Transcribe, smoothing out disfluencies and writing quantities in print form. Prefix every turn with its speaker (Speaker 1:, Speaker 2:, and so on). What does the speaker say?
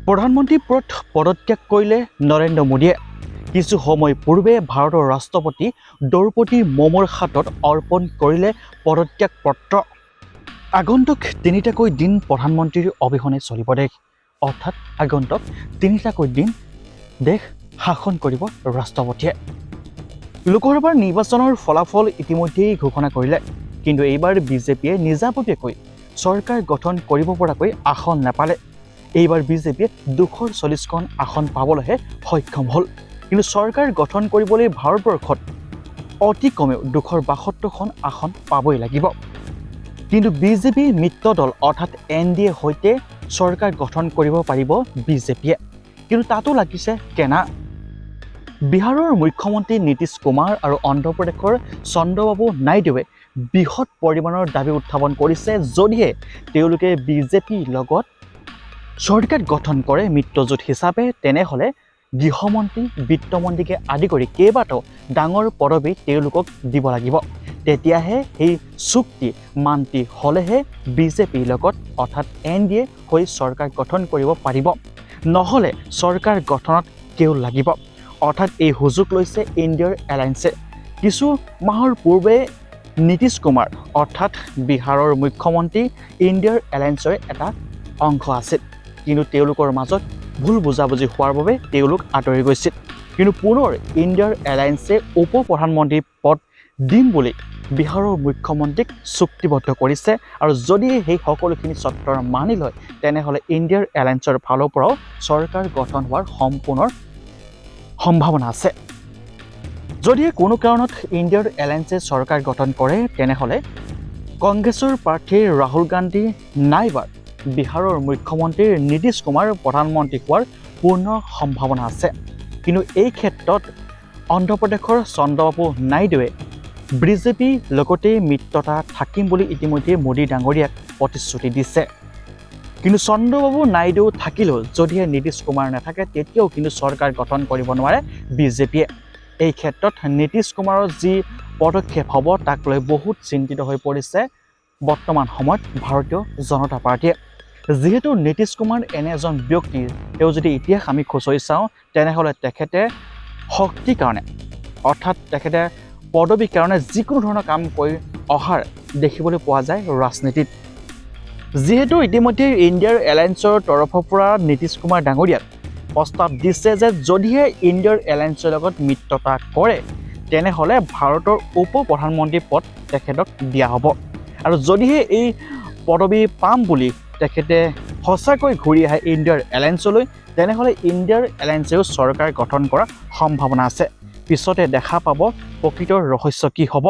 Speaker 1: প্ৰধানমন্ত্ৰী পদত্যাগ কৰিলে নৰেন্দ্ৰ মোদীয়ে। কিছু সময় পূৰ্বে ভাৰতৰ ৰাষ্ট্ৰপতি দ্ৰৌপদী মুৰ্মুৰ হাতত অৰ্পণ কৰিলে পদত্যাগ পত্ৰ। আগন্তুক তিনিটাকৈ দিন প্ৰধানমন্ত্ৰীৰ অবিহনে চলিব দেশ, অৰ্থাৎ আগন্তুক তিনিটাকৈ দিন দেশ শাসন কৰিব ৰাষ্ট্ৰপতিয়ে। লোকসভাৰ নিৰ্বাচনৰ ফলাফল ইতিমধ্যেই ঘোষণা কৰিলে, কিন্তু এইবাৰ বিজেপিয়ে নিজাববীয়াকৈ চৰকাৰ গঠন কৰিব পৰাকৈ আসন নাপালে। এইবাৰ বিজেপিয়ে 240খন আসন পাবলৈহে সক্ষম হ'ল, কিন্তু চৰকাৰ গঠন কৰিবলৈ ভাৰতবৰ্ষত অতি কমেও 272খন আসন পাবই লাগিব। কিন্তু বিজেপি মিত্ৰ দল অৰ্থাৎ NDA সৈতে চৰকাৰ গঠন কৰিব পাৰিব বিজেপিয়ে, কিন্তু তাতো লাগিছে কেনা। বিহাৰৰ মুখ্যমন্ত্ৰী নীতিশ কুমাৰ আৰু অন্ধ্ৰপ্ৰদেশৰ চন্দ্ৰবাবু নাইডুৱে বৃহৎ পৰিমাণৰ দাবী উত্থাপন কৰিছে, যদিহে তেওঁলোকে বিজেপিৰ লগত চৰকাৰ গঠন কৰে মিত্ৰজোঁট হিচাপে, তেনেহ'লে গৃহমন্ত্ৰী, বিত্তমন্ত্ৰীকে আদি কৰি কেইবাটাও ডাঙৰ পদবী তেওঁলোকক দিব লাগিব। তেতিয়াহে সেই চুক্তি মান্তি হ'লেহে বিজেপিৰ লগত অৰ্থাৎ NDA হৈ চৰকাৰ গঠন কৰিব পাৰিব, নহ'লে চৰকাৰ গঠনত কেও লাগিব। অৰ্থাৎ এই সুযোগ লৈছে ইণ্ডিয়াৰ এলায়েন্সে। কিছু মাহৰ পূৰ্বে নীতিশ কুমাৰ অৰ্থাৎ বিহাৰৰ মুখ্যমন্ত্ৰী ইণ্ডিয়াৰ এলায়েন্সৰ এটা অংশ আছিল, কিন্তু তেওঁলোকৰ মাজত ভুল বুজাবুজি হোৱাৰ বাবে তেওঁলোক আঁতৰি গৈছিল। কিন্তু পুনৰ ইণ্ডিয়াৰ এলায়েন্সে উপ প্ৰধানমন্ত্ৰী পদ দিম বুলি বিহাৰৰ মুখ্যমন্ত্ৰীক চুক্তিবদ্ধ কৰিছে, আৰু যদি সেই সকলোখিনি চৰ্ত মানি লয়, তেনেহ'লে ইণ্ডিয়াৰ এলায়েন্সৰ ফালৰ পৰাও চৰকাৰ গঠন হোৱাৰ সম্পূৰ্ণ সম্ভাৱনা আছে। যদিহে কোনো কাৰণত ইণ্ডিয়াৰ এলায়েন্সে চৰকাৰ গঠন কৰে, তেনেহ'লে কংগ্ৰেছৰ প্ৰাৰ্থী ৰাহুল গান্ধী নাইবা বিহাৰৰ মুখ্যমন্ত্ৰী নীতিশ কুমাৰ প্ৰধানমন্ত্ৰী হোৱাৰ পূৰ্ণ সম্ভাৱনা আছে। কিন্তু এই ক্ষেত্ৰত অন্ধ্ৰপ্ৰদেশৰ চন্দ্ৰবাবু নাইডুৱে বিজেপিৰ লগতে মিত্ৰতা থাকিম বুলি ইতিমধ্যে মোদী ডাঙৰীয়াক প্ৰতিশ্ৰুতি দিছে। কিন্তু চন্দ্ৰবাবু নাইডু থাকিলেও যদিহে নীতিশ কুমাৰ নাথাকে, তেতিয়াও কিন্তু চৰকাৰ গঠন কৰিব নোৱাৰে বিজেপিয়ে। এই ক্ষেত্ৰত নীতিশ কুমাৰৰ যি পদক্ষেপ হ'ব তাক লৈ বহুত চিন্তিত হৈ পৰিছে বৰ্তমান সময়ত ভাৰতীয় জনতা পাৰ্টীয়ে। যিহেতু নীতিশ কুমাৰ এনে এজন ব্যক্তি, তেওঁ যদি ইতিহাস আমি খুচৰি চাওঁ, তেনেহ'লে তেখেতে শক্তিৰ কাৰণে অৰ্থাৎ তেখেতে পদবীৰ কাৰণে যিকোনো ধৰণৰ কাম কৰি অহাৰ দেখিবলৈ পোৱা যায় ৰাজনীতিত। যিহেতু ইতিমধ্যে ইণ্ডিয়াৰ এলায়েন্সৰ তৰফৰ পৰা নীতিশ কুমাৰ ডাঙৰীয়াক প্ৰস্তাৱ দিছে যে যদিহে ইণ্ডিয়াৰ এলায়েন্সৰ লগত মিত্ৰতা কৰে, তেনেহ'লে ভাৰতৰ উপ প্ৰধানমন্ত্ৰী পদ তেখেতক দিয়া হ'ব, আৰু যদিহে এই পদবী পাম বুলি তেখেতে সঁচাকৈ ঘূৰি আহে ইণ্ডিয়াৰ এলায়েন্সলৈ, তেনেহ'লে ইণ্ডিয়াৰ এলায়েন্সেও চৰকাৰ গঠন কৰাৰ সম্ভাৱনা আছে। পিছতে দেখা পাব প্ৰকৃত ৰহস্য কি হ'ব।